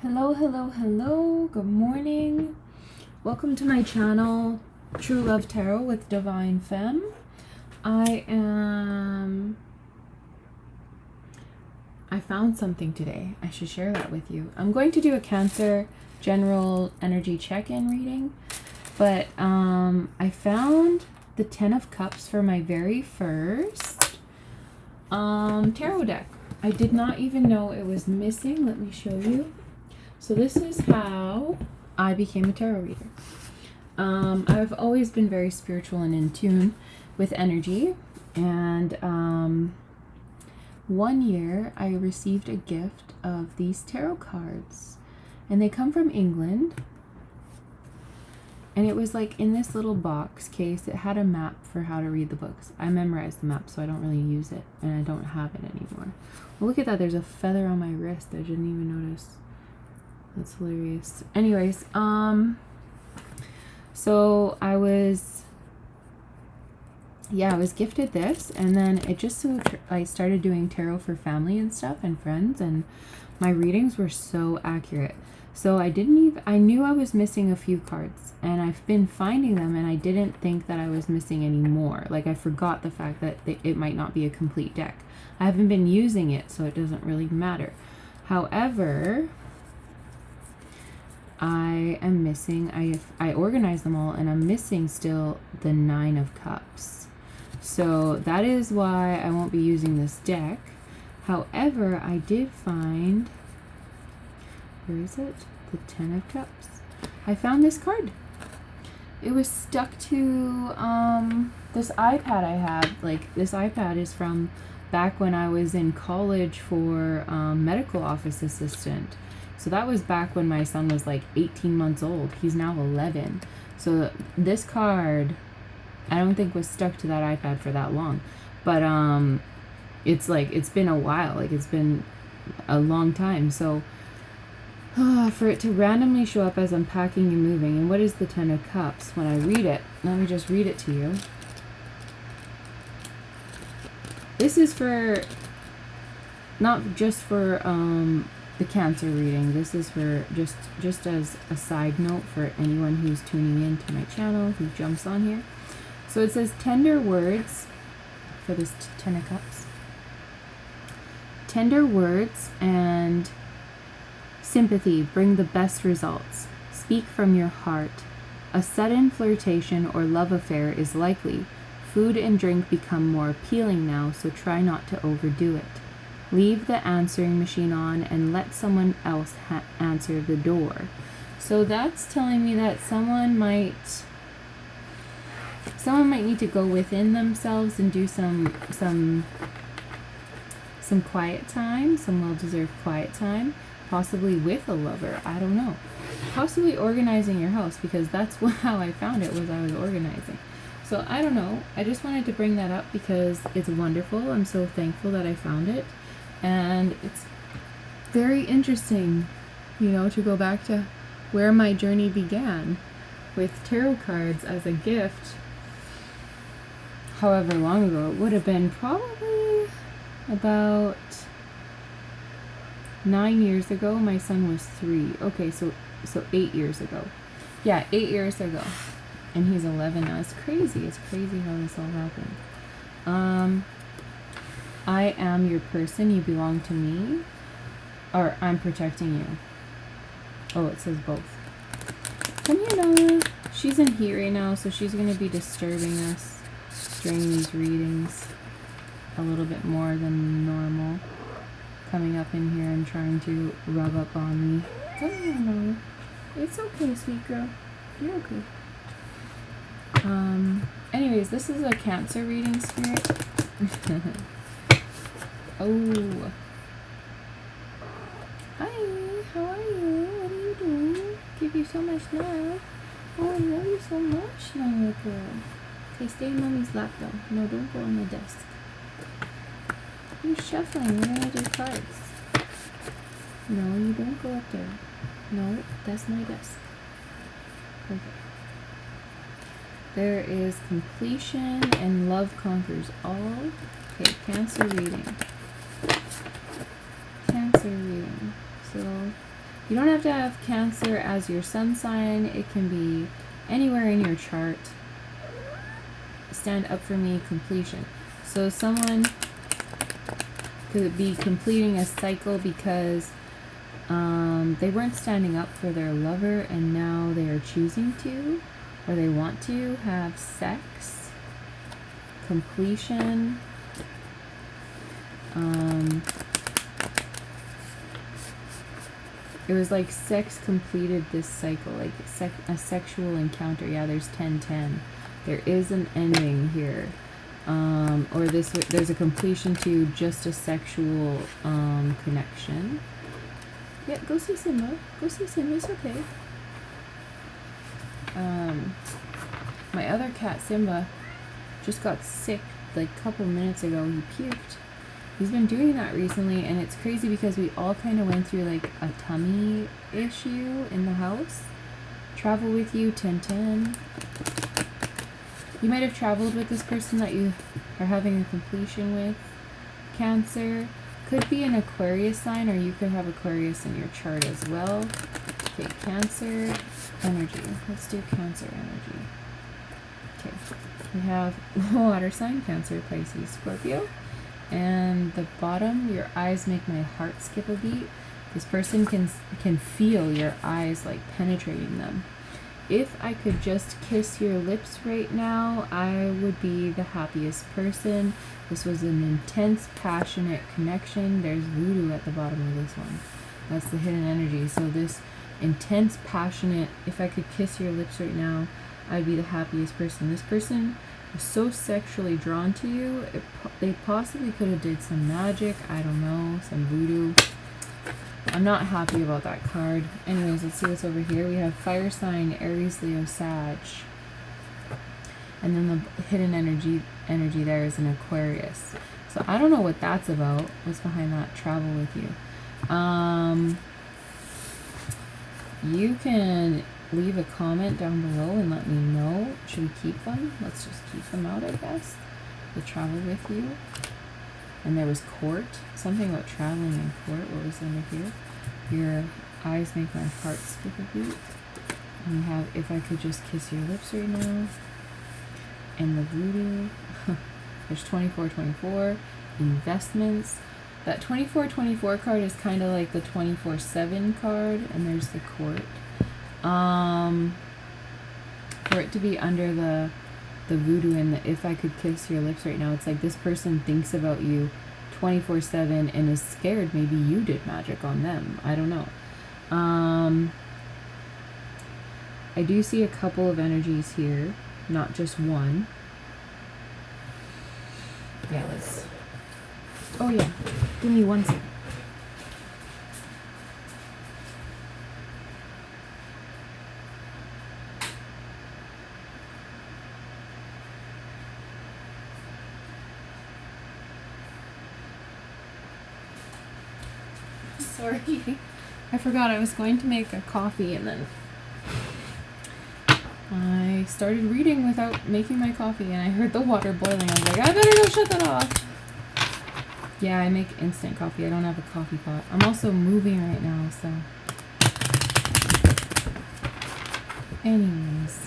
Hello, hello, hello. Good morning. Welcome to my channel, True Love Tarot with Divine Femme. I found something today. I should share that with you. I'm going to do a Cancer general energy check-in reading, but I found the 10 of Cups for my very first tarot deck. I did not even know it was missing. Let me show you. So this is how I became a tarot reader. I've always been very spiritual and in tune with energy. And one year I received a gift of these tarot cards. And they come from England. And it was like in this little box case. It had a map for how to read the books. I memorized the map, so I don't really use it. And I don't have it anymore. Well, look at that. There's a feather on my wrist. I didn't even notice. That's hilarious. Anyways, so I was gifted this, and then it just so I started doing tarot for family and stuff and friends, and my readings were so accurate. So I knew I was missing a few cards, and I've been finding them, and I didn't think that I was missing any more. Like, I forgot the fact that it might not be a complete deck. I haven't been using it, so it doesn't really matter. However, I am missing, I organized them all, and I'm missing still the 9 of Cups. So that is why I won't be using this deck. However, I did find, where is it? The 10 of Cups. I found this card. It was stuck to this iPad I had. Like, this iPad is from back when I was in college for medical office assistant. So that was back when my son was like 18 months old. He's now 11. So this card, I don't think was stuck to that iPad for that long. But it's like, it's been a while. Like, it's been a long time. So for it to randomly show up as I'm packing and moving. And what is the 10 of Cups? When I read it, let me just read it to you. This is for, not just for the Cancer reading. This is for just as a side note for anyone who's tuning in to my channel, who jumps on here. So it says tender words for this 10 of Cups. Tender words and sympathy bring the best results. Speak from your heart. A sudden flirtation or love affair is likely. Food and drink become more appealing now, so try not to overdo it. Leave the answering machine on and let someone else answer the door. So that's telling me that someone might need to go within themselves and do some quiet time, some well-deserved quiet time, possibly with a lover. I don't know. Possibly organizing your house, because that's how I found it, was I was organizing. So I don't know. I just wanted to bring that up because it's wonderful. I'm so thankful that I found it. And it's very interesting, you know, to go back to where my journey began with tarot cards as a gift. However long ago, it would have been probably about 9 years ago. My son was 3. Okay, so 8 years ago. Yeah, 8 years ago. And he's 11 now. It's crazy. It's crazy how this all happened. I am your person, you belong to me, or I'm protecting you. Oh, it says both. Come here, Nala. She's in heat right now, so she's going to be disturbing us during these readings a little bit more than normal. Coming up in here and trying to rub up on me. Come here, Nala. It's okay, sweet girl. You're okay. Anyways, this is a Cancer reading, Spirit. Oh. Hi, how are you? What are you doing? Give you so much love. Oh, I love you so much now, little girl. Okay, stay in mommy's lap though. No, don't go on the desk. You're shuffling. We're gonna do cards. No, you don't go up there. No, that's my desk. Okay. There is completion and love conquers all. Okay, Cancer reading. Cancer reading. So You don't have to have Cancer as your sun sign. It can be anywhere in your chart. Stand up for me, completion. So someone could be completing a cycle because they weren't standing up for their lover and now they are choosing to, or they want to have sex. Completion. It was like sex completed this cycle, like a sexual encounter. Yeah, there's 10-10. There is an ending here. Or there's a completion to just a sexual connection. Yeah, go see Simba. Go see Simba, it's okay. My other cat, Simba, just got sick like a couple minutes ago. He puked. He's been doing that recently, and it's crazy because we all kind of went through like a tummy issue in the house. Travel with you, 10-10. You might have traveled with this person that you are having a completion with. Cancer. Could be an Aquarius sign, or you could have Aquarius in your chart as well. Okay, Cancer energy. Let's do Cancer energy. Okay, we have water sign, Cancer, Pisces, Scorpio. And the bottom, your eyes make my heart skip a beat. This person can feel your eyes like penetrating them. If I could just kiss your lips right now, I would be the happiest person. This was an intense, passionate connection. There's voodoo at the bottom of this one. That's the hidden energy. So this intense, passionate, if I could kiss your lips right now, I'd be the happiest person. This person is so sexually drawn to you. They possibly could have did some magic. I don't know, some voodoo. I'm not happy about that card. Anyways, let's see what's over here. We have fire sign, Aries, Leo, Sag. And then the hidden energy there is an Aquarius. So I don't know what that's about. What's behind that? Travel with you. You can leave a comment down below and let me know. Should we keep them? Let's just keep them out, I guess. The travel with you. And there was court. Something about traveling in court. What was under here? Your eyes make my heart skip a beat. And we have if I could just kiss your lips right now. And the voodoo. There's 24-24. Investments. That 24-24 card is kind of like the 24/7 card. And there's the court. For it to be under the voodoo and the if I could kiss your lips right now, it's like this person thinks about you 24/7 and is scared maybe you did magic on them. I don't know. I do see a couple of energies here, not just one. Yeah, oh yeah, give me one second. Sorry, I forgot I was going to make a coffee and then I started reading without making my coffee and I heard the water boiling. I was like, I better go shut that off. Yeah, I make instant coffee. I don't have a coffee pot. I'm also moving right now, so. Anyways.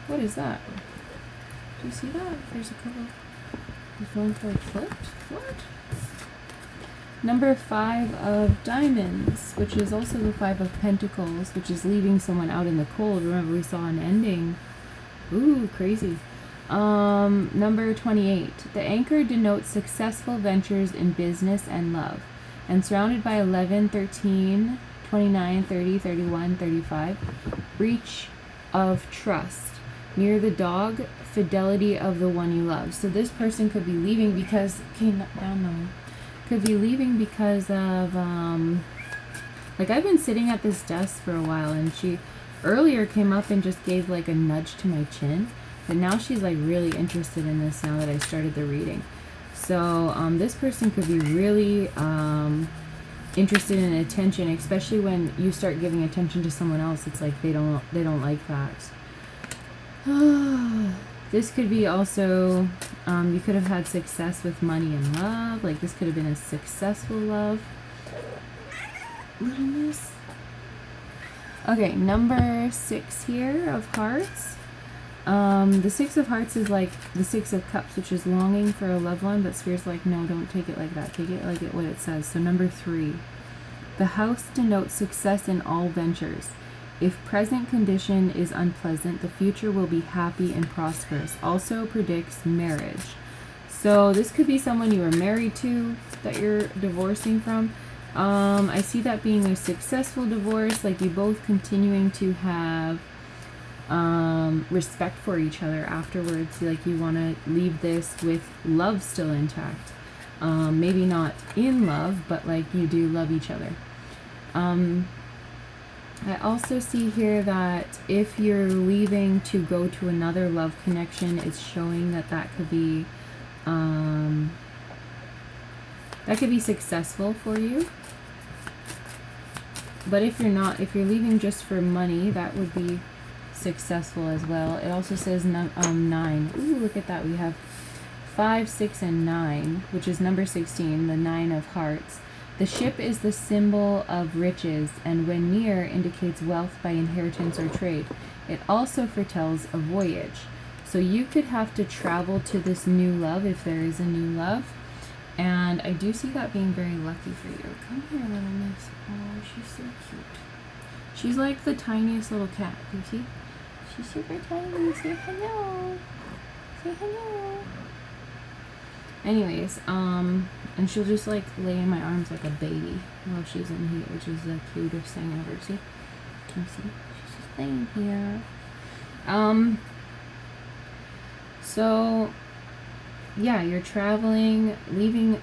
What is that? Do you see that? There's a couple. The phone card flipped? What? Number 5 of diamonds, which is also the 5 of pentacles, which is leaving someone out in the cold. Remember, we saw an ending. Ooh, crazy. Number 28. The anchor denotes successful ventures in business and love. And surrounded by 11, 13, 29, 30, 31, 35. Breach of trust. Near the dog, fidelity of the one you love. So this person could be leaving because... Okay, not down though. Could be leaving because of, like I've been sitting at this desk for a while and she earlier came up and just gave like a nudge to my chin, but now she's like really interested in this now that I started the reading. So this person could be really interested in attention, especially when you start giving attention to someone else. It's like they don't like that. This could be also, you could have had success with money and love. Like this could have been a successful love. little miss. Okay, number 6 here of hearts. The 6 of hearts is like the 6 of cups, which is longing for a loved one, but Spirit's like, no, don't take it like that. Take it like what it says. So number 3. The house denotes success in all ventures. If present condition is unpleasant, the future will be happy and prosperous. Also predicts marriage. So this could be someone you were married to that you're divorcing from. I see that being a successful divorce, like you both continuing to have respect for each other afterwards. Like you want to leave this with love still intact. Maybe not in love, but like you do love each other. I also see here that if you're leaving to go to another love connection, it's showing that that could be successful for you. But if you're not, if you're leaving just for money, that would be successful as well. It also says 9. Ooh, look at that. We have 5, 6, and 9, which is number 16, the 9 of hearts. The ship is the symbol of riches, and when near, indicates wealth by inheritance or trade. It also foretells a voyage. So you could have to travel to this new love if there is a new love. And I do see that being very lucky for you. Come here, little miss. Oh, she's so cute. She's like the tiniest little cat. You see? She's super tiny. Say hello. Say hello. Anyways, and she'll just like lay in my arms like a baby while she's in here, which is the cutest thing ever. See? Can you see? She's just laying here. So yeah, you're traveling, leaving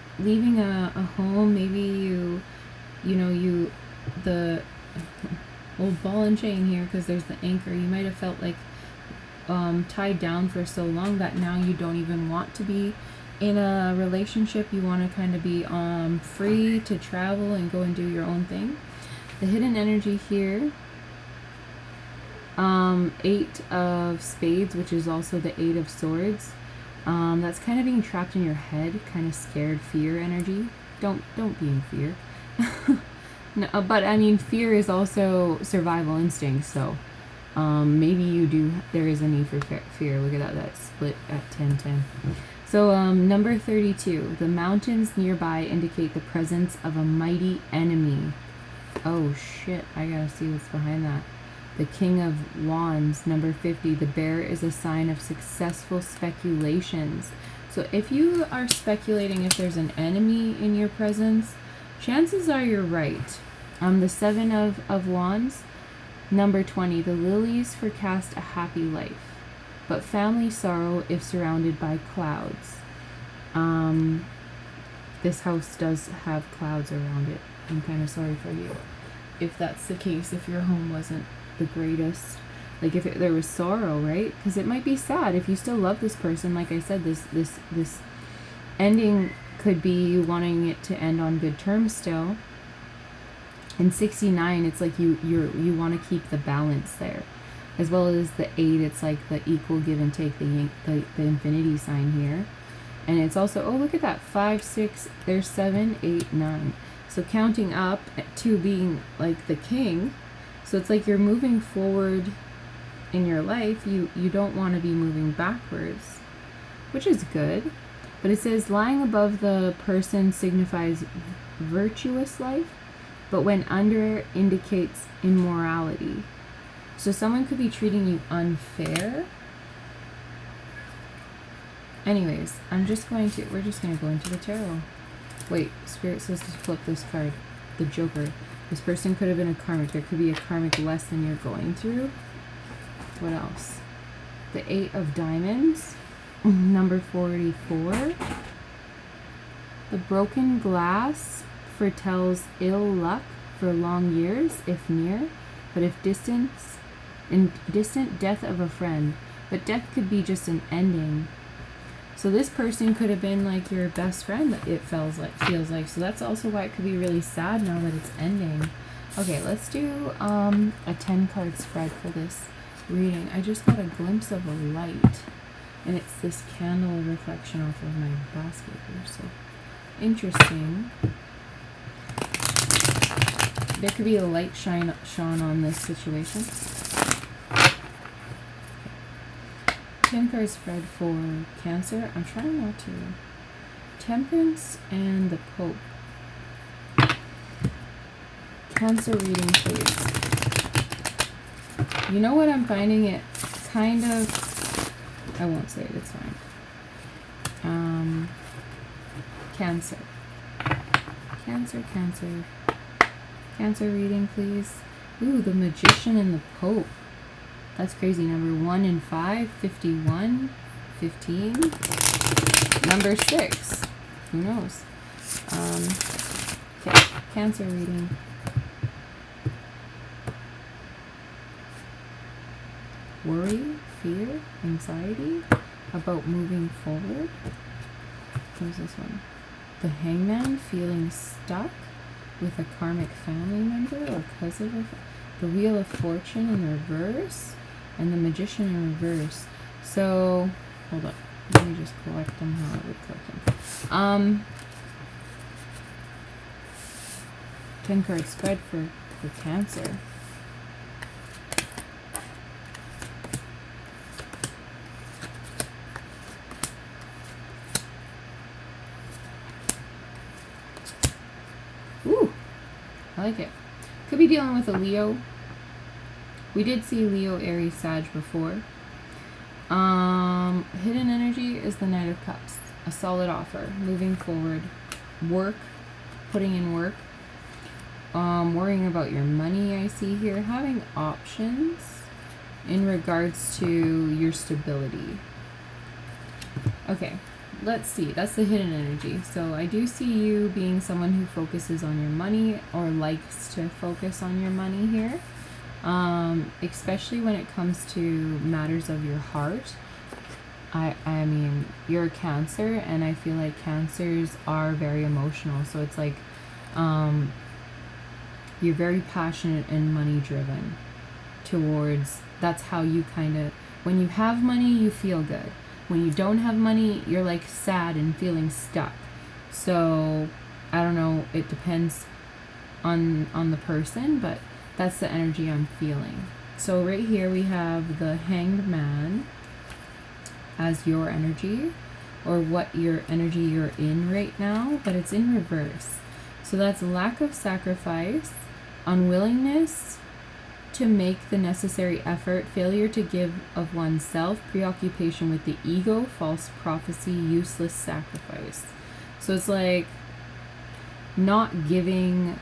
a home. Maybe the old ball and chain here, because there's the anchor. You might have felt like tied down for so long that now you don't even want to be in a relationship. You want to kind of be free to travel and go and do your own thing. The hidden energy here, 8 of spades, which is also the 8 of swords. That's kind of being trapped in your head, kind of scared, fear energy. Don't be in fear. No, but I mean, fear is also survival instinct, so maybe there is a need for fear. Look at that split at 10-10. So number 32, the mountains nearby indicate the presence of a mighty enemy. Oh shit, I gotta see what's behind that. The King of Wands, number 50, the bear is a sign of successful speculations. So if you are speculating if there's an enemy in your presence, chances are you're right. The 7 of Wands, number 20, the lilies forecast a happy life, but family sorrow if surrounded by clouds. This house does have clouds around it. I'm kind of sorry for you if that's the case, if your home wasn't the greatest, like if there was sorrow, right? Because it might be sad if you still love this person. Like I said, this ending could be you wanting it to end on good terms still. In 69, it's like you want to keep the balance there, as well as the 8. It's like the equal give and take, the infinity sign here. And it's also, oh, look at that, 5, 6, there's 7, 8, 9. So counting up to being like the king. So it's like you're moving forward in your life. You don't want to be moving backwards, which is good. But it says lying above the person signifies virtuous life, but when under indicates immorality. So someone could be treating you unfair. Anyways, we're just going to go into the tarot. Wait, Spirit says to flip this card, the Joker. This person could have been a karmic. There could be a karmic lesson you're going through. What else? The 8 of diamonds, number 44. The broken glass foretells ill luck for long years, if near, but if distant death of a friend. But death could be just an ending. So this person could have been like your best friend, it feels like. So that's also why it could be really sad now that it's ending. Okay, let's do a 10 card spread for this reading. I just got a glimpse of a light, and it's this candle reflection off of my basket here. So interesting. there could be a light shone on this situation. 10 cards spread for Cancer. I'm trying not to. Temperance and the Pope. Cancer reading, please. You know what? I'm finding it kind of... I won't say it. It's fine. Cancer. Cancer reading, please. Ooh, the Magician and the Pope. That's crazy. Number 1 and 5, 51, 15. Number 6. Who knows? Okay, Cancer reading. Worry, fear, anxiety about moving forward. Who's this one? The Hangman, feeling stuck with a karmic family member or cousin. The Wheel of Fortune in reverse, and the Magician in reverse. So, hold up. Let me just collect them how I would collect them. 10 card spread for Cancer. Ooh, I like it. Could be dealing with a Leo. We did see Leo, Aries, Sag before. Hidden energy is the Knight of Cups. A solid offer. Moving forward. Work. Putting in work. Worrying about your money, I see here. Having options in regards to your stability. Okay. Let's see. That's the hidden energy. So I do see you being someone who focuses on your money or likes to focus on your money here. Especially when it comes to matters of your heart. I mean, you're a Cancer, and I feel like Cancers are very emotional. So it's like, you're very passionate and money driven towards, that's how you kind of, when you have money, you feel good. When you don't have money, you're like sad and feeling stuck. So I don't know, it depends on the person, but that's the energy I'm feeling. So right here we have the Hanged Man as your energy, or what your energy you're in right now, but it's in reverse. So that's lack of sacrifice, unwillingness to make the necessary effort, failure to give of oneself, preoccupation with the ego, false prophecy, useless sacrifice. So it's like not giving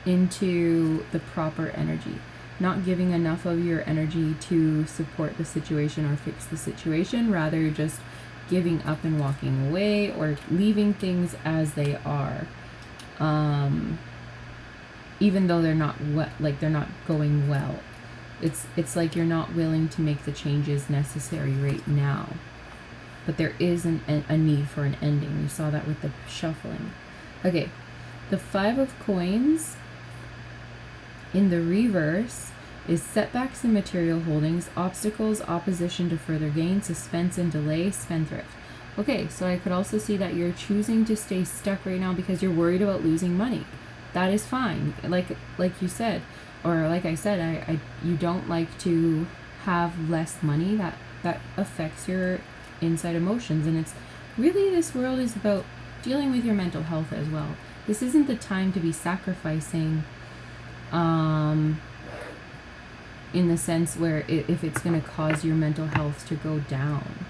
into the proper energy, not giving enough of your energy to support the situation or fix the situation, rather just giving up and walking away or leaving things as they are. Even though they're not they're not going well. It's like you're not willing to make the changes necessary right now. But there is a need for an ending. We saw that with the shuffling. Okay, the 5 of Coins in the reverse is setbacks in material holdings, obstacles, opposition to further gain, suspense and delay, spendthrift. Okay, so I could also see that you're choosing to stay stuck right now because you're worried about losing money. That is fine. Like you said, or like I said, you don't like to have less money. That affects your inside emotions, and it's really, this world is about dealing with your mental health as well. This isn't the time to be sacrificing in the sense where if it's going to cause your mental health to go down.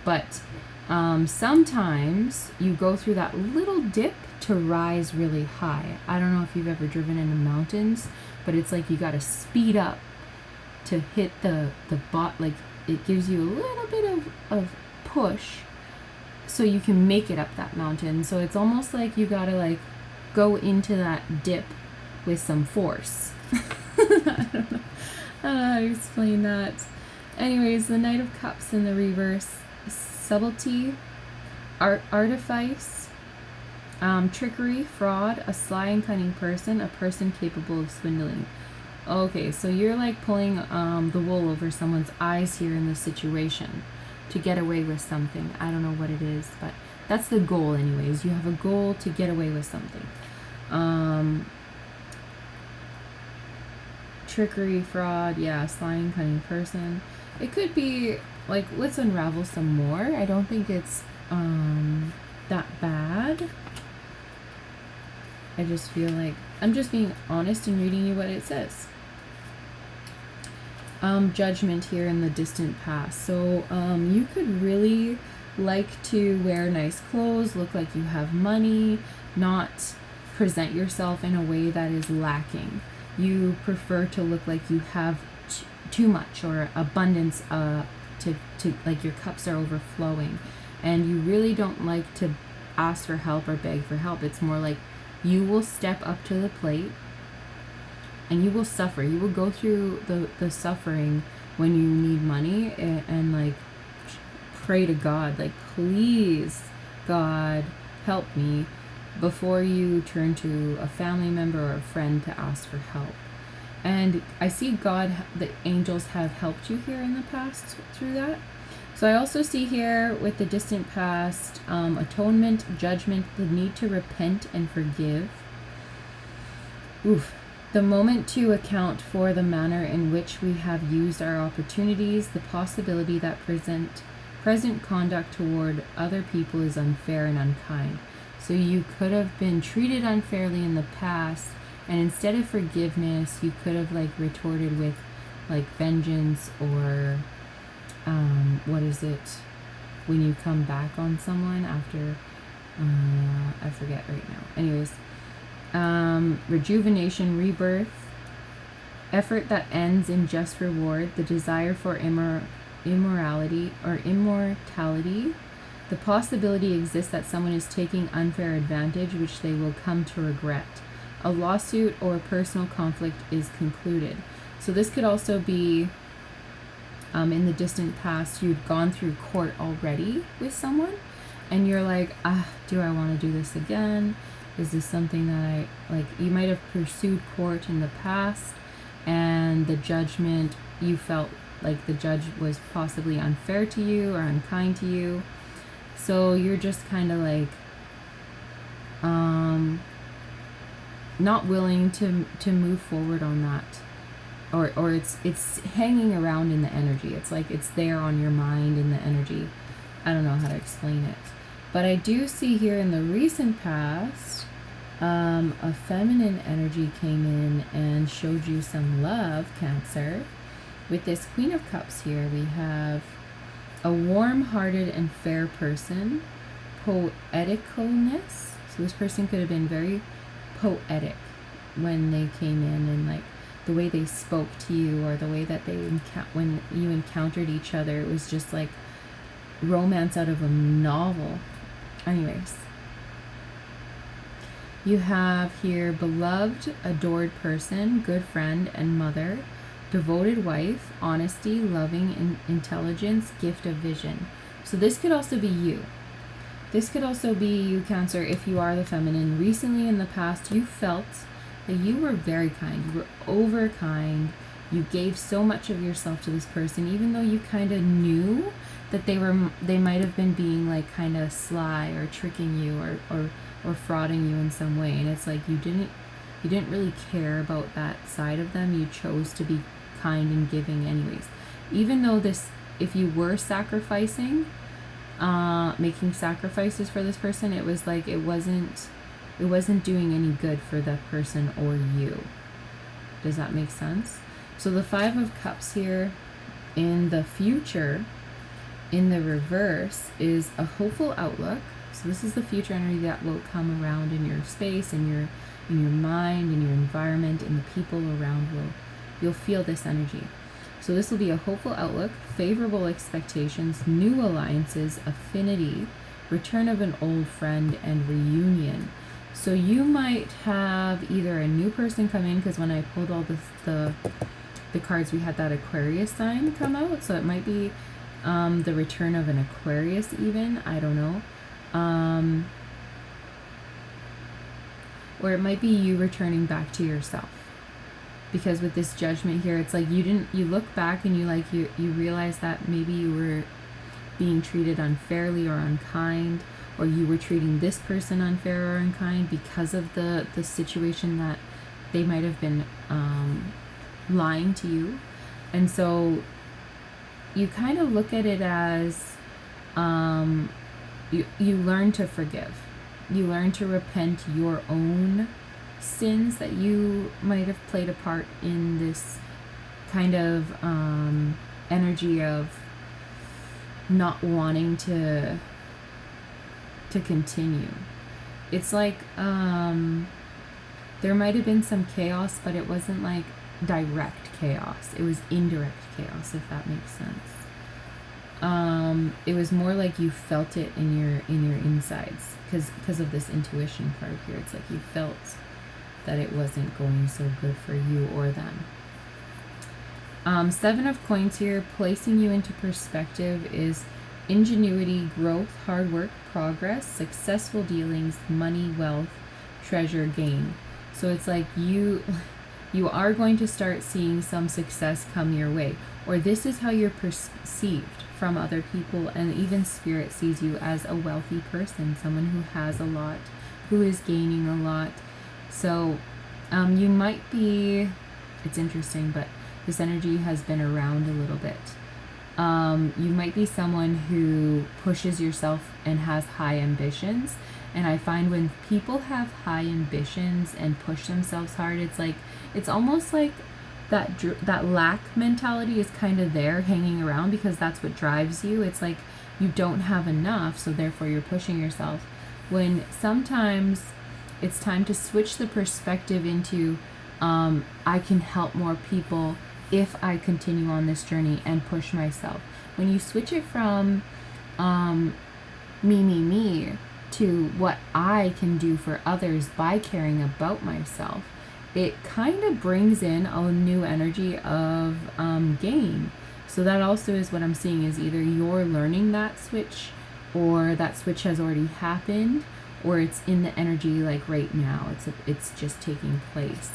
But sometimes you go through that little dip to rise really high. I don't know if you've ever driven in the mountains, but it's like you got to speed up to hit the bot. Like it gives you a little bit of push so you can make it up that mountain. So it's almost like you got to like go into that dip with some force. I don't know how to explain that. Anyways, the Knight of Cups in the reverse, subtlety, artifice, trickery, fraud, a sly and cunning person, a person capable of swindling. Okay, so you're like pulling the wool over someone's eyes here in this situation to get away with something. I don't know what it is, but that's the goal anyways. You have a goal to get away with something. trickery, fraud, yeah, sly and cunning person. It could be like, let's unravel some more. I don't think it's that bad. I just feel like I'm just being honest and reading you what it says. Judgment here in the distant past. So you could really like to wear nice clothes, look like you have money, not present yourself in a way that is lacking. You prefer to look like you have too much or abundance, to like your cups are overflowing, and you really don't like to ask for help or beg for help. It's more like you will step up to the plate and you will suffer. You will go through the suffering when you need money, and like pray to God, like, please God help me, before you turn to a family member or a friend to ask for help. And I see God, the angels have helped you here in the past through that. So I also see here with the distant past, atonement, judgment, the need to repent and forgive. The moment to account for the manner in which we have used our opportunities, the possibility that present conduct toward other people is unfair and unkind. So you could have been treated unfairly in the past, and instead of forgiveness, you could have like retorted with like vengeance, or what is it when you come back on someone after, I forget right now. Anyways, rejuvenation, rebirth, effort that ends in just reward, the desire for immortality. The possibility exists that someone is taking unfair advantage, which they will come to regret. A lawsuit or personal conflict is concluded. So this could also be, in the distant past, you'd gone through court already with someone, and you're like, do I want to do this again? Is this something that you might have pursued court in the past, and the judgment, you felt like the judge was possibly unfair to you or unkind to you. So you're just kind of like, not willing to move forward on that. Or it's hanging around in the energy. It's like it's there on your mind in the energy. I don't know how to explain it. But I do see here in the recent past, a feminine energy came in and showed you some love, Cancer. With this Queen of Cups here, we have a warm-hearted and fair person, poeticalness. So this person could have been very poetic when they came in, and like the way they spoke to you, or the way that they when you encountered each other, it was just like romance out of a novel. Anyways, you have here beloved, adored person, good friend and mother, devoted wife, honesty, loving, intelligence, gift of vision. So this could also be you. This could also be you, Cancer, if you are the feminine. Recently in the past, you felt that you were very kind. You were over kind. You gave so much of yourself to this person, even though you kind of knew that they might have been being like kind of sly or tricking you or frauding you in some way. And it's like you didn't really care about that side of them. You chose to be kind and giving anyways. Even though if you were sacrificing, making sacrifices for this person, it was like it wasn't doing any good for the person or you. Does that make sense? So the Five of Cups here in the future, in the reverse, is a hopeful outlook. So this is the future energy that will come around in your space, in your mind, in your environment, and the people around you'll feel this energy. So this will be a hopeful outlook, favorable expectations, new alliances, affinity, return of an old friend, and reunion. So you might have either a new person come in, because when I pulled all the cards, we had that Aquarius sign come out. So it might be the return of an Aquarius even. I don't know. Or it might be you returning back to yourself. Because with this judgment here, it's like you look back and you realize that maybe you were being treated unfairly or unkind, or you were treating this person unfair or unkind because of the situation that they might have been lying to you. And so you kind of look at it as you learn to forgive. You learn to repent your own sins that you might have played a part in this kind of energy of not wanting to continue. It's like there might have been some chaos, but it wasn't like direct chaos. It was indirect chaos, if that makes sense. It was more like you felt it in your insides because of this intuition card here. It's like you felt that it wasn't going so good for you or them. 7 of coins here, placing you into perspective, is ingenuity, growth, hard work, progress, successful dealings, money, wealth, treasure, gain. So it's like you are going to start seeing some success come your way, or this is how you're perceived from other people, and even spirit sees you as a wealthy person, someone who has a lot, who is gaining a lot. So you might be, it's interesting, but this energy has been around a little bit. You might be someone who pushes yourself and has high ambitions. And I find when people have high ambitions and push themselves hard, it's almost like that lack mentality is kind of there hanging around, because that's what drives you. It's like you don't have enough, so therefore you're pushing yourself. When sometimes it's time to switch the perspective into I can help more people if I continue on this journey and push myself. When you switch it from me to what I can do for others by caring about myself, it kind of brings in a new energy of gain. So that also is what I'm seeing, is either you're learning that switch, or that switch has already happened, or it's in the energy like right now. It's just taking place.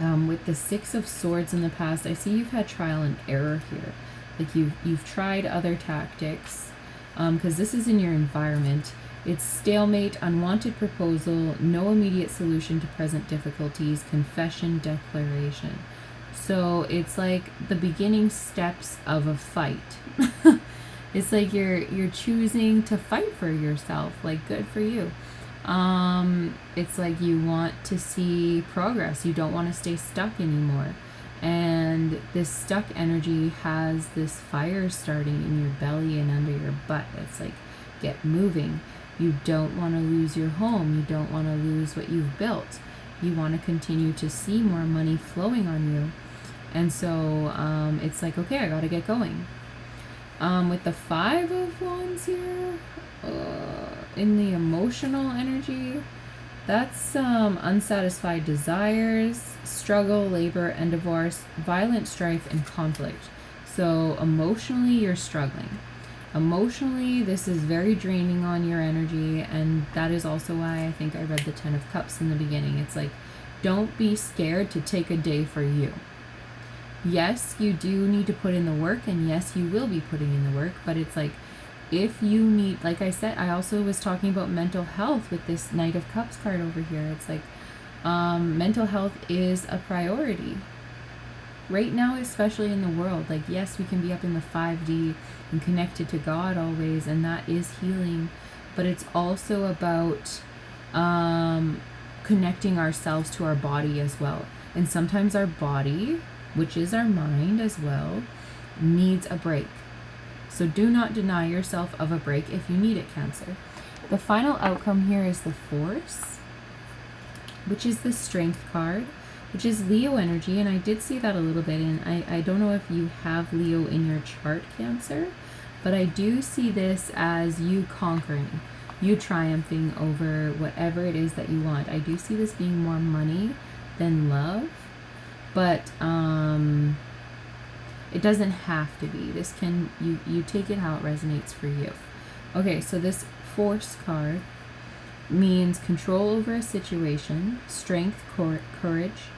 With the 6 of Swords in the past, I see you've had trial and error here. Like you've tried other tactics, because this is in your environment. It's stalemate, unwanted proposal, no immediate solution to present difficulties, confession, declaration. So it's like the beginning steps of a fight. It's like you're choosing to fight for yourself. Like, good for you. It's like you want to see progress. You don't want to stay stuck anymore. And this stuck energy has this fire starting in your belly and under your butt. It's like, get moving. You don't want to lose your home. You don't want to lose what you've built. You want to continue to see more money flowing on you. And so it's like, okay, I got to get going. With the 5 of Wands here, in the emotional energy, that's unsatisfied desires, struggle, labor, and divorce, violent strife, and conflict. So emotionally, you're struggling. Emotionally, this is very draining on your energy, and that is also why I think I read the 10 of Cups in the beginning. It's like, don't be scared to take a day for you. Yes, you do need to put in the work, and yes, you will be putting in the work, but it's like, if you need, like I said, I also was talking about mental health with this Knight of Cups card over here. It's like, mental health is a priority right now, especially in the world. Like, yes, we can be up in the 5D and connected to God always, and that is healing, but it's also about connecting ourselves to our body as well. And sometimes our body, which is our mind as well, needs a break. So do not deny yourself of a break if you need it, Cancer. The final outcome here is the Force, which is the Strength card, which is Leo energy. And I did see that a little bit, and I don't know if you have Leo in your chart, Cancer, but I do see this as you conquering, you triumphing over whatever it is that you want. I do see this being more money than love, but it doesn't have to be. This can, you take it how it resonates for you. Okay, so this Force card means control over a situation, strength, courage,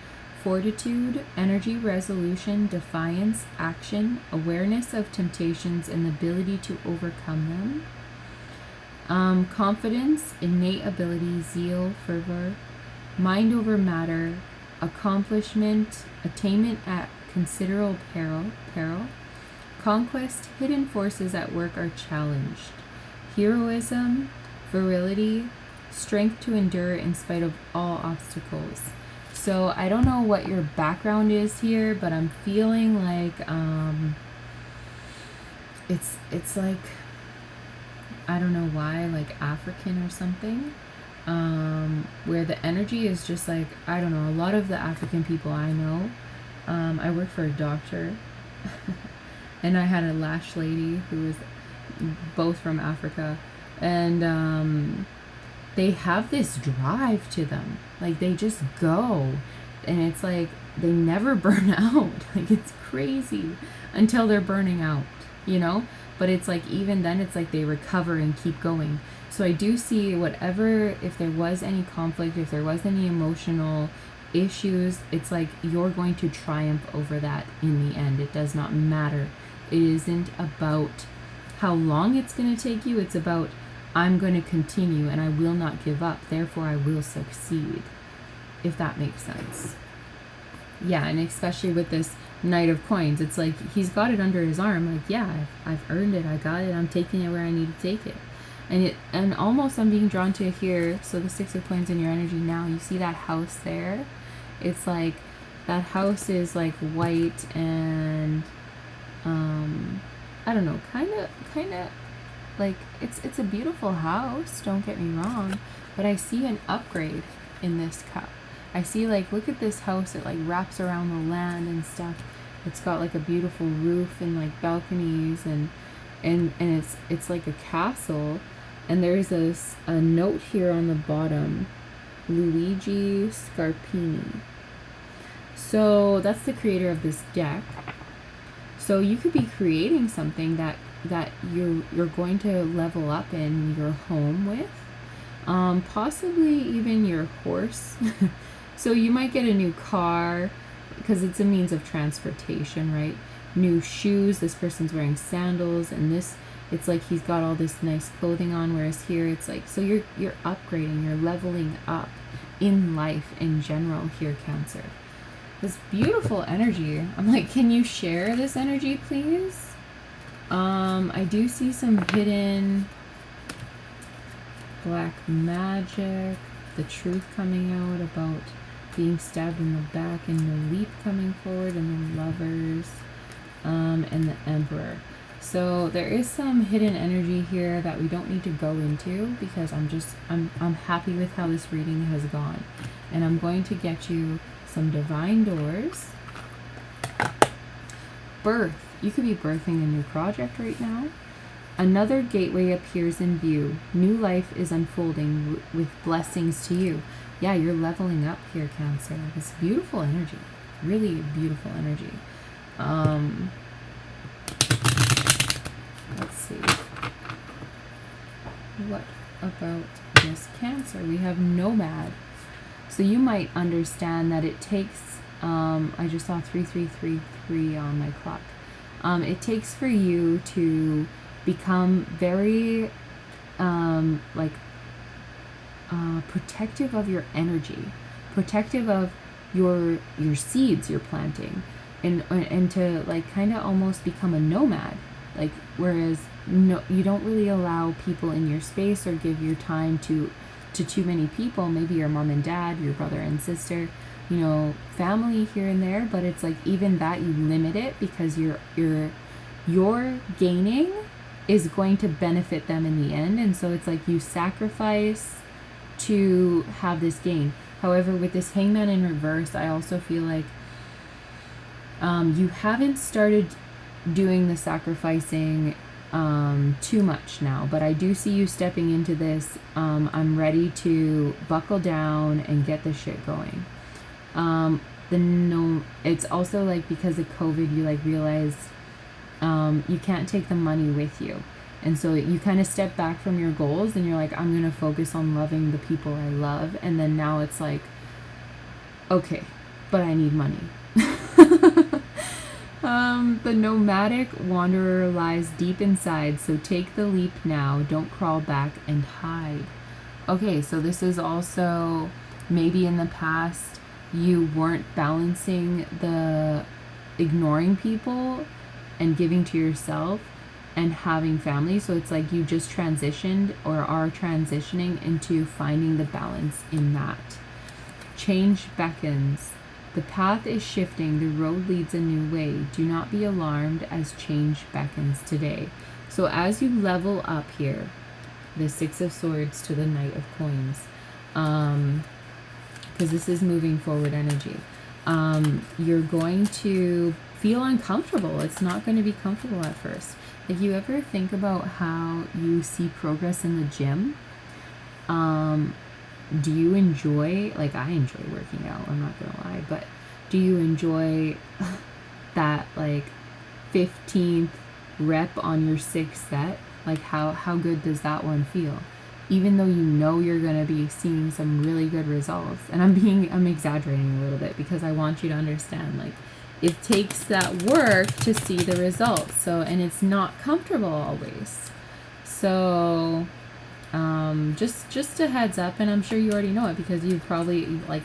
fortitude, energy, resolution, defiance, action, awareness of temptations, and the ability to overcome them. Confidence, innate ability, zeal, fervor, mind over matter, accomplishment, attainment at considerable peril. Conquest, hidden forces at work are challenged. Heroism, virility, strength to endure in spite of all obstacles. So I don't know what your background is here, but I'm feeling like it's like, I don't know why, like African or something, where the energy is just like, I don't know, a lot of the African people I know, I work for a doctor and I had a lash lady who was both from Africa, and they have this drive to them, like they just go, and it's like they never burn out. Like it's crazy until they're burning out, you know, but it's like even then it's like they recover and keep going. So I do see whatever, if there was any conflict, if there was any emotional issues, it's like you're going to triumph over that in the end. It does not matter. It isn't about how long it's going to take you. It's about, I'm going to continue and I will not give up. Therefore, I will succeed, if that makes sense. Yeah, and especially with this Knight of Coins, it's like he's got it under his arm. Like, yeah, I've earned it. I got it. I'm taking it where I need to take it. And almost I'm being drawn to here. So the Six of Coins in your energy now, you see that house there? It's like that house is like white and I don't know, kind of like it's a beautiful house, don't get me wrong, but I see an upgrade in this cup. I see, like, look at this house, it like wraps around the land and stuff. It's got like a beautiful roof and like balconies, and it's like a castle, and there's a note here on the bottom, Luigi Scarpini. So that's the creator of this deck. So you could be creating something that you're going to level up in your home with, possibly even your horse. So you might get a new car because it's a means of transportation, right? New shoes. This person's wearing sandals, and this, it's like he's got all this nice clothing on, whereas here it's like, so you're upgrading, you're leveling up in life in general here, Cancer. This beautiful energy. I'm like, can you share this energy, please? I do see some hidden black magic, the truth coming out about being stabbed in the back, and the leap coming forward, and the Lovers, and the Emperor. So there is some hidden energy here that we don't need to go into, because I'm happy with how this reading has gone, and I'm going to get you some divine doors. Birth. You could be birthing a new project right now. Another gateway appears in view. New life is unfolding with blessings to you. Yeah, you're leveling up here, Cancer. It's beautiful energy. Really beautiful energy. Let's see. What about this Cancer? We have Nomad. So you might understand that it takes, I just saw 3333 on my clock. It takes for you to become very protective of your energy, protective of your seeds you're planting, and to like kind of almost become a nomad. Like, whereas no, you don't really allow people in your space or give your time to too many people, maybe your mom and dad, your brother and sister, you know, family here and there, but it's like even that you limit it, because your gaining is going to benefit them in the end, and so it's like you sacrifice to have this gain. However, with this Hangman in reverse, I also feel like you haven't started doing the sacrificing too much now, but I do see you stepping into this. I'm ready to buckle down and get this shit going. It's also like, because of COVID, you like realize you can't take the money with you, and so you kind of step back from your goals, and you're like, I'm gonna focus on loving the people I love. And then now it's like, okay, but I need money. The Nomadic Wanderer lies deep inside, so take the leap now. Don't crawl back and hide. Okay, so this is also maybe in the past you weren't balancing the ignoring people and giving to yourself and having family. So it's like you just transitioned or are transitioning into finding the balance in that. Change beckons. The path is shifting. The road leads a new way. Do not be alarmed as change beckons today. So as you level up here, the Six of Swords to the Knight of Coins, because this is moving forward energy, you're going to feel uncomfortable. It's not going to be comfortable at first. If you ever think about how you see progress in the gym, do you enjoy, like I enjoy working out, I'm not gonna lie, but do you enjoy that like 15th rep on your 6th set? Like how good does that one feel? Even though you know you're gonna be seeing some really good results. And I'm exaggerating a little bit because I want you to understand, like, it takes that work to see the results. So, and it's not comfortable always. So just a heads up, and I'm sure you already know it because you probably, like,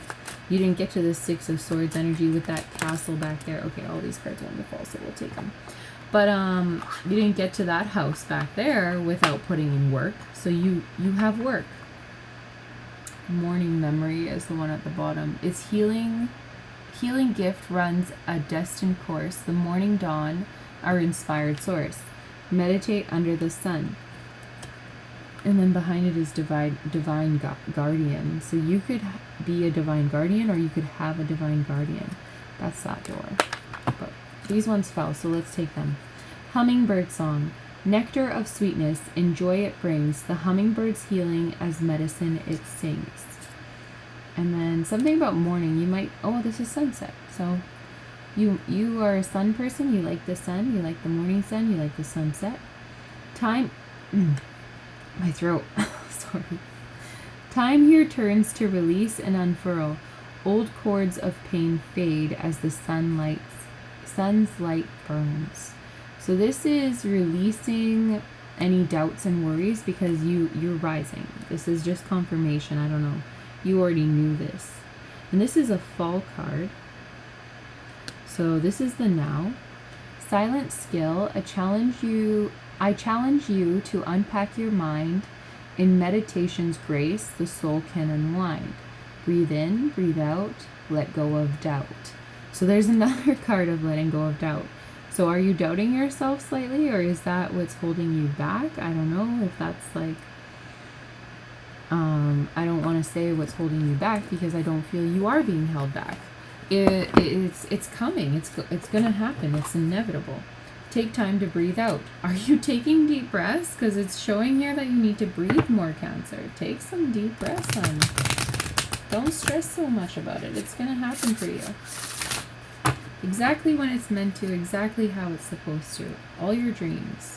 you didn't get to the Six of Swords energy with that castle back there. Okay, all these cards are on the fall, so we'll take them. But you didn't get to that house back there without putting in work. So you have work. Morning memory is the one at the bottom. It's healing. Healing gift runs a destined course. The morning dawn, our inspired source. Meditate under the sun. And then behind it is divine guardian. So you could be a divine guardian or you could have a divine guardian. That's that door. But these ones fell, so let's take them. Hummingbird song. Nectar of sweetness, and joy it brings. The hummingbird's healing as medicine it sings. And then something about morning. You might, oh, this is sunset. So you are a sun person. You like the sun. You like the morning sun. You like the sunset. Time... my throat. Sorry. Time here turns to release and unfurl. Old cords of pain fade as the sun's light burns. So this is releasing any doubts and worries because you're rising. This is just confirmation. I don't know. You already knew this. And this is a fall card. So this is the now. Silent skill. I challenge you to unpack your mind. In meditation's grace, the soul can unwind. Breathe in, breathe out, let go of doubt. So there's another card of letting go of doubt. So are you doubting yourself slightly, or is that what's holding you back? I don't know if that's like, I don't want to say what's holding you back because I don't feel you are being held back. It's coming. It's gonna happen. It's inevitable. Take time to breathe out. Are you taking deep breaths? Because it's showing here that you need to breathe more, Cancer. Take some deep breaths, son. Don't stress so much about it. It's going to happen for you. Exactly when it's meant to. Exactly how it's supposed to. All your dreams.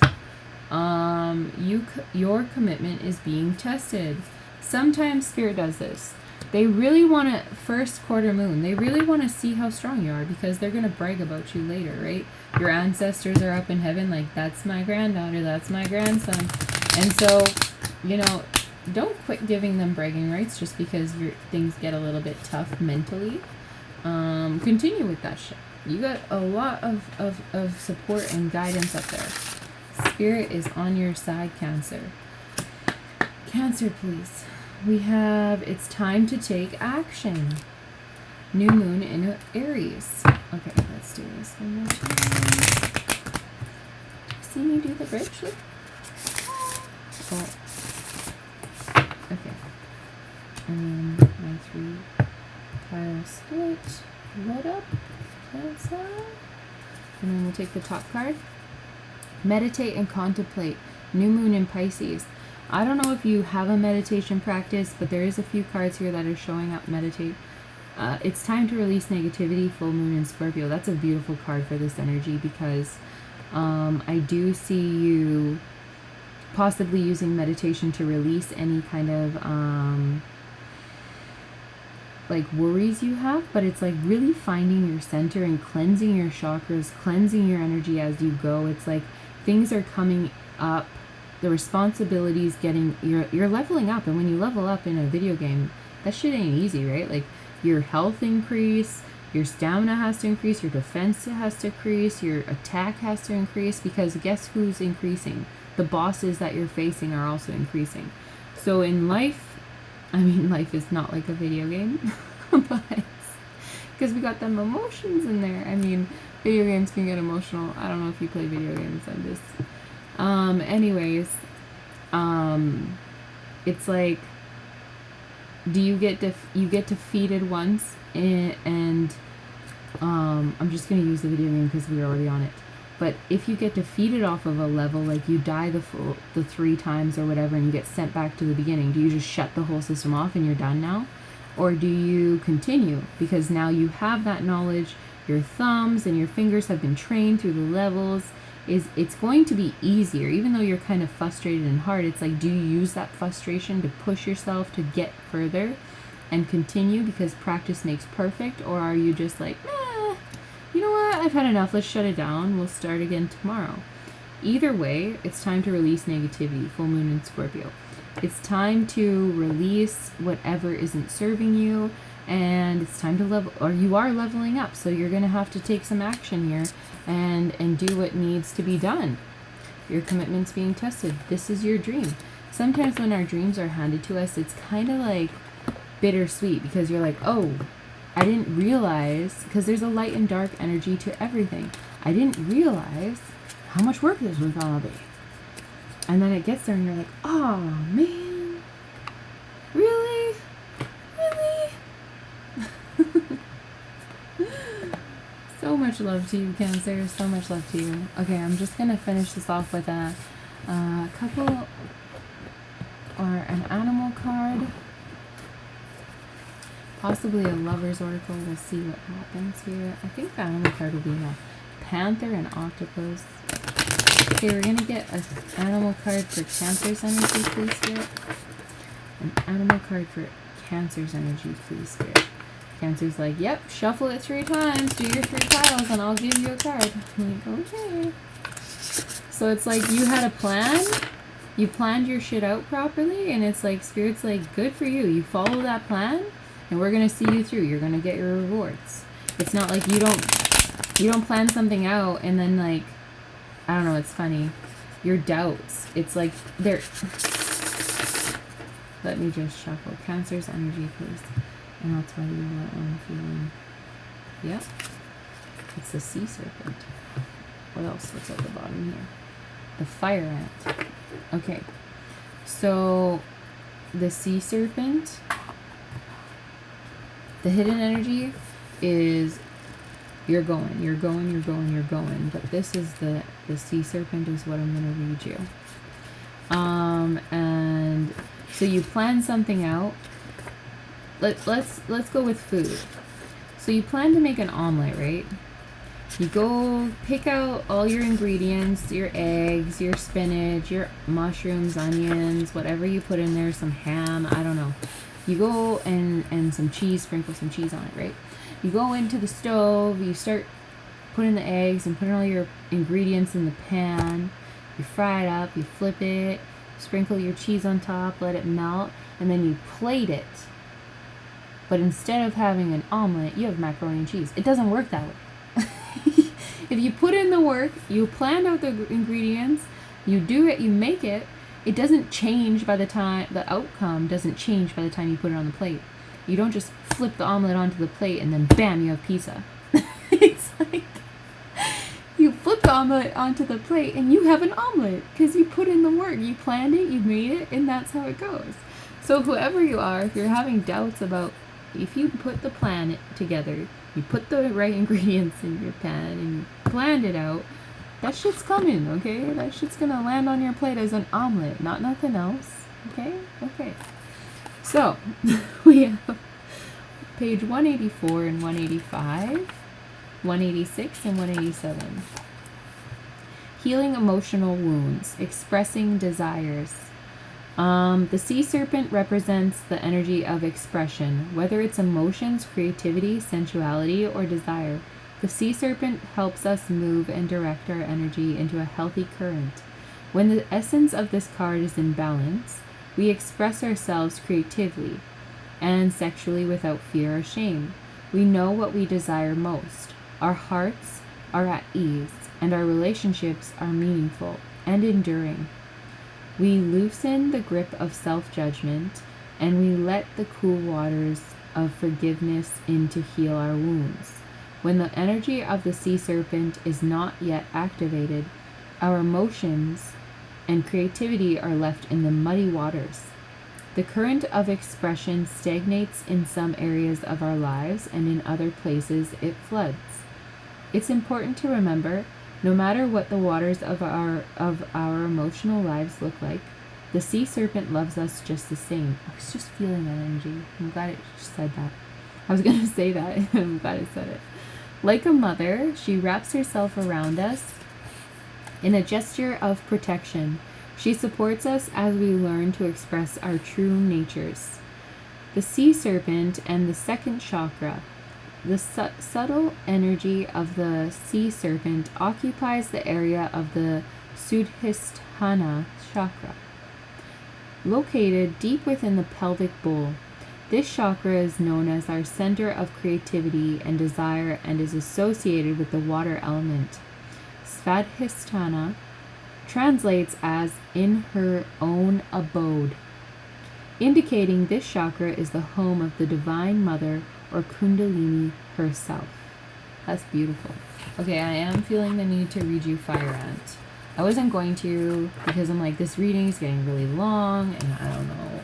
Your commitment is being tested. Sometimes Spirit does this. They really want to, first quarter moon, they really want to see how strong you are because they're going to brag about you later, right? Your ancestors are up in heaven like, that's my granddaughter, that's my grandson. And so, you know, don't quit giving them bragging rights just because things get a little bit tough mentally. Continue with that shit. You got a lot of support and guidance up there. Spirit is on your side, Cancer. Cancer, please. We have, it's time to take action. New moon in Aries. Okay, let's do this one more time. See me do the bridge? Look. Oh. Okay. And then my 3 pile split. What up? That's and then we'll take the top card. Meditate and contemplate. New moon in Pisces. I don't know if you have a meditation practice, but there is a few cards here that are showing up meditate. It's time to release negativity, full moon in Scorpio. That's a beautiful card for this energy because I do see you possibly using meditation to release any kind of like worries you have, but it's like really finding your center and cleansing your chakras, cleansing your energy as you go. It's like things are coming up. The responsibilities getting, you're leveling up, and when you level up in a video game, that shit ain't easy, right? Like your health increase, your stamina has to increase, your defense has to increase, your attack has to increase, because guess who's increasing? The bosses that you're facing are also increasing. So in life, I mean, life is not like a video game, but because we got them emotions in there. I mean, video games can get emotional. I don't know if you play video games. I'm just, anyways, it's like, you get defeated once, and I'm just gonna use the video game because we're already on it. But if you get defeated off of a level, like you die the 3 times or whatever, and you get sent back to the beginning, do you just shut the whole system off and you're done now? Or do you continue? Because now you have that knowledge, your thumbs and your fingers have been trained through the levels. It's going to be easier, even though you're kind of frustrated and hard. It's like, do you use that frustration to push yourself to get further and continue because practice makes perfect? Or are you just like, you know what, I've had enough, let's shut it down, we'll start again tomorrow? Either way, it's time to release negativity, full moon in Scorpio. It's time to release whatever isn't serving you, and it's time to level, or you are leveling up, so you're going to have to take some action here and do what needs to be done. Your commitment's being tested. This is your dream. Sometimes when our dreams are handed to us, it's kind of like bittersweet, because you're like, oh, I didn't realize, because there's a light and dark energy to everything. I didn't realize how much work this was gonna be. And then it gets there and you're like, oh man, really? Really? So much love to you, Cancer. So much love to you. Okay, I'm just gonna finish this off with a couple, or an animal card. Possibly a lover's oracle. We'll see what happens here. I think the animal card will be a panther and octopus. Okay, we're gonna get an animal card for Cancer's energy, please, Spirit. An animal card for Cancer's energy, please, Spirit. Cancer's like, yep, shuffle it 3 times, do your 3 piles, and I'll give you a card. I'm like, okay. So it's like you had a plan, you planned your shit out properly, and it's like, Spirit's like, good for you. You follow that plan, and we're gonna see you through. You're gonna get your rewards. It's not like you don't plan something out and then, like, I don't know, it's funny. Your doubts. It's like they're, let me just shuffle. Cancer's energy, please. And I'll tell you what I'm feeling. Yep. It's the sea serpent. What else? What's at the bottom here? The fire ant. Okay. So the sea serpent, the hidden energy is you're going. But this is the sea serpent is what I'm gonna read you. And so you plan something out. Let's go with food. So you plan to make an omelet, right? You go pick out all your ingredients, your eggs, your spinach, your mushrooms, onions, whatever you put in there, some ham, I don't know. You go and some cheese, sprinkle some cheese on it, right? You go into the stove, you start putting the eggs and putting all your ingredients in the pan. You fry it up, you flip it, sprinkle your cheese on top, let it melt, and then you plate it. But instead of having an omelet, you have macaroni and cheese. It doesn't work that way. If you put in the work, you plan out the ingredients, you do it, you make it, it doesn't change by the time, the outcome doesn't change by the time you put it on the plate. You don't just flip the omelet onto the plate and then bam, you have pizza. It's like, you flip the omelet onto the plate and you have an omelet because you put in the work. You planned it, you made it, and that's how it goes. So whoever you are, if you're having doubts about, if you put the plan together, you put the right ingredients in your pan and you planned it out, that shit's coming, okay? That shit's gonna land on your plate as an omelet, not nothing else, okay? Okay. So, we have page 184 and 185, 186 and 187. Healing emotional wounds, expressing desires. The sea serpent represents the energy of expression, whether it's emotions, creativity, sensuality, or desire. The sea serpent helps us move and direct our energy into a healthy current. When the essence of this card is in balance, we express ourselves creatively. and sexually without fear or shame. We know what we desire most. Our hearts are at ease, and our relationships are meaningful and enduring. We loosen the grip of self-judgment, and we let the cool waters of forgiveness in to heal our wounds. When the energy of the sea serpent is not yet activated, our emotions and creativity are left in the muddy waters. The current of expression stagnates in some areas of our lives, and in other places it floods. It's important to remember, no matter what the waters of our emotional lives look like, the sea serpent loves us just the same. I was just feeling that energy. I'm glad it said that. I was going to say that. I'm glad it said it. Like a mother, she wraps herself around us in a gesture of protection. She supports us as we learn to express our true natures. The sea serpent and the second chakra. The subtle energy of the sea serpent occupies the area of the Sudhisthana chakra, located deep within the pelvic bowl. This chakra is known as our center of creativity and desire and is associated with the water element. Svadhisthana translates as in her own abode, indicating this chakra is the home of the Divine Mother or Kundalini herself. That's beautiful. Okay, I am feeling the need to read you Fire Ant. I wasn't going to because I'm like, this reading is getting really long and I don't know.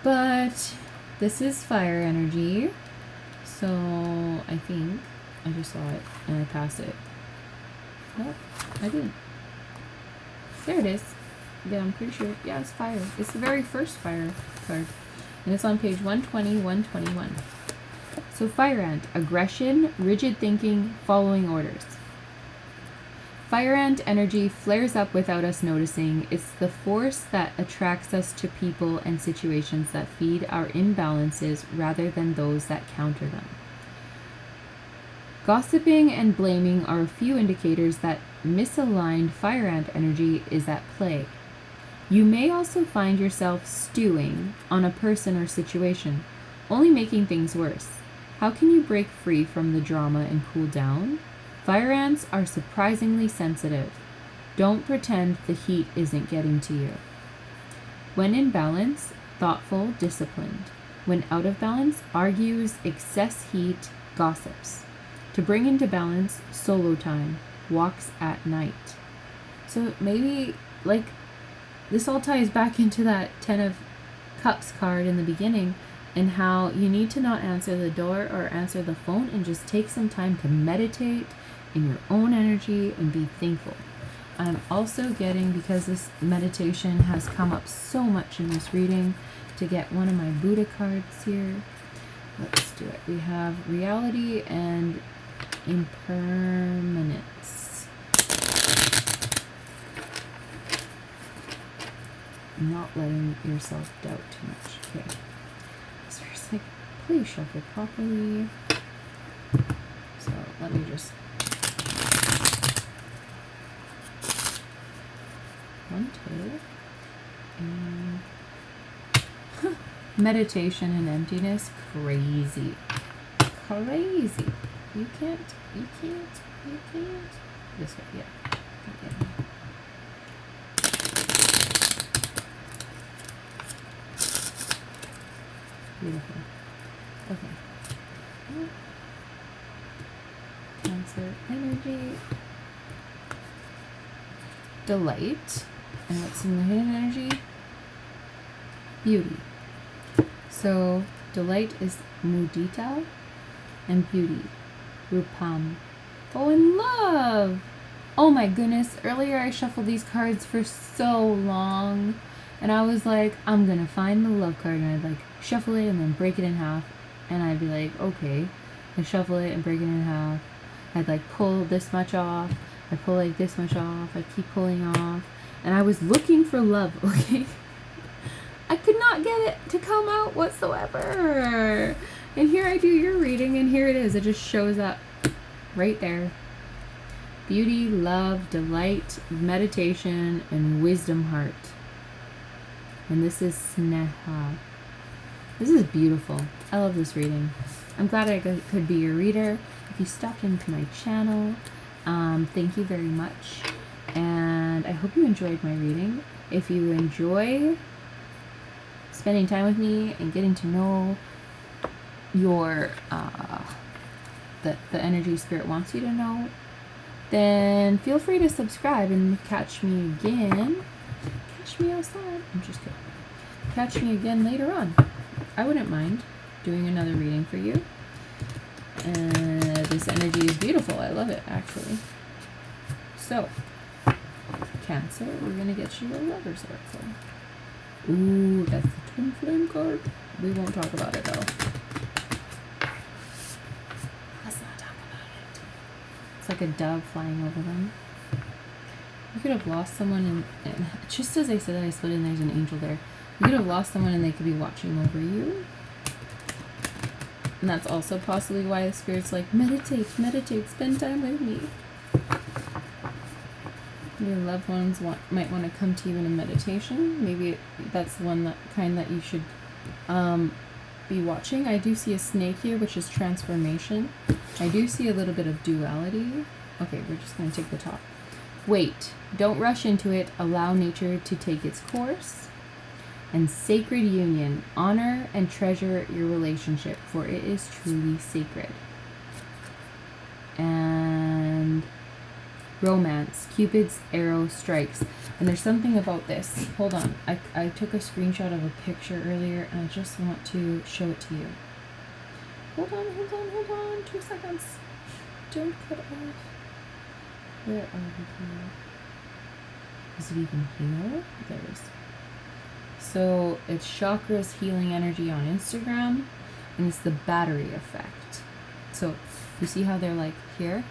But this is fire energy. So I think I just saw it and I passed it. Nope, I didn't. There it is. Yeah, I'm pretty sure. Yeah, it's fire. It's the very first fire card. And it's on page 120, 121. So Fire Ant, aggression, rigid thinking, following orders. Fire Ant energy flares up without us noticing. It's the force that attracts us to people and situations that feed our imbalances rather than those that counter them. Gossiping and blaming are a few indicators that misaligned Fire Ant energy is at play. You may also find yourself stewing on a person or situation, only making things worse. How can you break free from the drama and cool down? Fire ants are surprisingly sensitive. Don't pretend the heat isn't getting to you. When in balance, thoughtful, disciplined. When out of balance, argues, excess heat, gossips. To bring into balance, solo time, walks at night. So maybe, like, this all ties back into that 10 of Cups card in the beginning and how you need to not answer the door or answer the phone and just take some time to meditate in your own energy and be thankful. I'm also getting, because this meditation has come up so much in this reading, to get one of my Buddha cards here. Let's do it. We have reality and impermanence. Not letting yourself doubt too much. Okay. So first, like, please shuffle properly. So let me just 1, 2, and meditation and emptiness. Crazy. You can't. This way, yeah. Okay. Beautiful. Okay. Cancer energy. Delight. And what's in the hidden energy? Beauty. So delight is mudita and beauty, rupam. Oh, and love. Oh my goodness. Earlier I shuffled these cards for so long. And I was like, I'm going to find the love card. And I'd like shuffle it and then break it in half. And I'd be like, okay. And shuffle it and break it in half. I'd like pull this much off. I pull like this much off. I keep pulling off. And I was looking for love, okay? I could not get it to come out whatsoever. And here I do your reading, and here it is. It just shows up right there. Beauty, love, delight, meditation, and wisdom heart. And this is Sneha. This is beautiful. I love this reading. I'm glad I could be your reader. If you stopped into my channel, thank you very much. And I hope you enjoyed my reading. If you enjoy spending time with me and getting to know your the energy spirit wants you to know, then feel free to subscribe and catch me again. Catch me outside. I'm just kidding. Catch me again later on. I wouldn't mind doing another reading for you. This energy is beautiful. I love it, actually. So, Cancer, we're going to get you a Lover's Oracle. Ooh, that's the Twin Flame card. We won't talk about it, though. Let's not talk about it. It's like a dove flying over them. You could have lost someone, and just as I said that, I slid in, there's an angel there. You could have lost someone and they could be watching over you. And that's also possibly why the Spirit's like, meditate, spend time with me. Your loved ones might want to come to you in a meditation. Maybe that's one kind that you should be watching. I do see a snake here, which is transformation. I do see a little bit of duality. Okay, we're just going to take the top. Wait, don't rush into it. Allow nature to take its course. And sacred union. Honor and treasure your relationship, for it is truly sacred. And romance. Cupid's arrow strikes. And there's something about this. Hold on. I took a screenshot of a picture earlier, and I just want to show it to you. Hold on. 2 seconds. Don't cut off. Where are we here? Is it even here? There it is. So it's chakras healing energy on Instagram, and it's the battery effect. So you see how they're like here,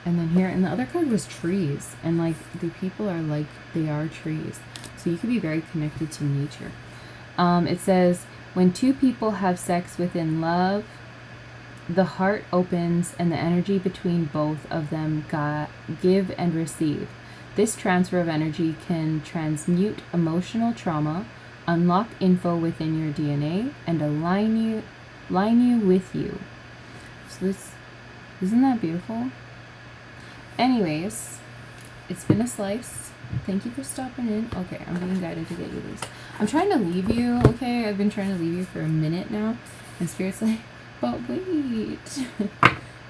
and then here, and the other card was trees, and like the people are like, they are trees. So you could be very connected to nature. It says, when two people have sex within love, the heart opens and the energy between both of them give and receive. This transfer of energy can transmute emotional trauma, unlock info within your DNA, and align you with you. So this, isn't that beautiful? Anyways, it's been a slice. Thank you for stopping in. Okay, I'm being guided to get you these. I'm trying to leave you, okay? I've been trying to leave you for a minute now, and Spirit's like, but wait.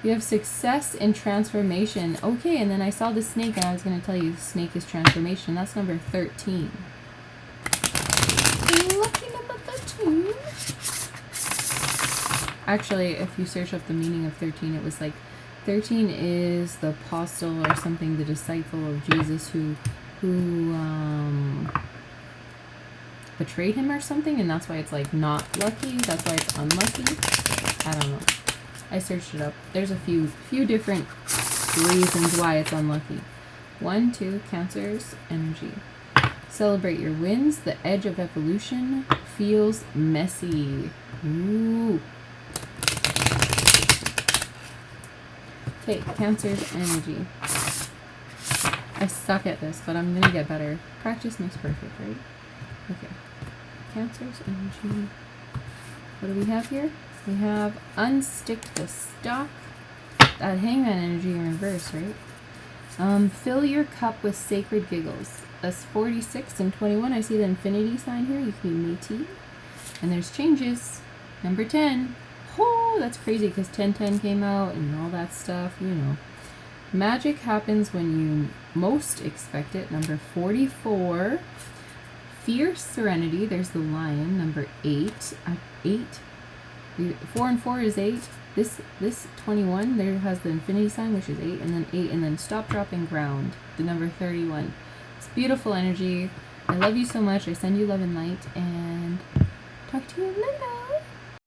You have success in transformation. Okay, and then I saw the snake, and I was going to tell you the snake is transformation. That's number 13. Lucky number 13. Actually, if you search up the meaning of 13, it was like 13 is the apostle or something, the disciple of Jesus who betrayed him or something, and that's why it's like not lucky. That's why it's unlucky. I don't know. I searched it up. There's a few different reasons why it's unlucky. 1, 2, Cancer's energy. Celebrate your wins. The edge of evolution feels messy. Ooh. Okay, Cancer's energy. I suck at this, but I'm gonna get better. Practice makes perfect, right? Okay. Cancer's energy. What do we have here? We have unstick the stock. That hangman energy in reverse, right? Fill your cup with sacred giggles. That's 46 and 21. I see the infinity sign here. You can be Métis. And there's changes. Number 10. Oh, that's crazy because 1010 came out and all that stuff, you know. Magic happens when you most expect it. Number 44. Fierce serenity. There's the lion. Number 8. 8. 4 and 4 is 8. This 21 there has the infinity sign, which is 8, and then 8, and then stop, drop, and ground. The number 31. It's beautiful energy. I love you so much. I send you love and light, and talk to you later.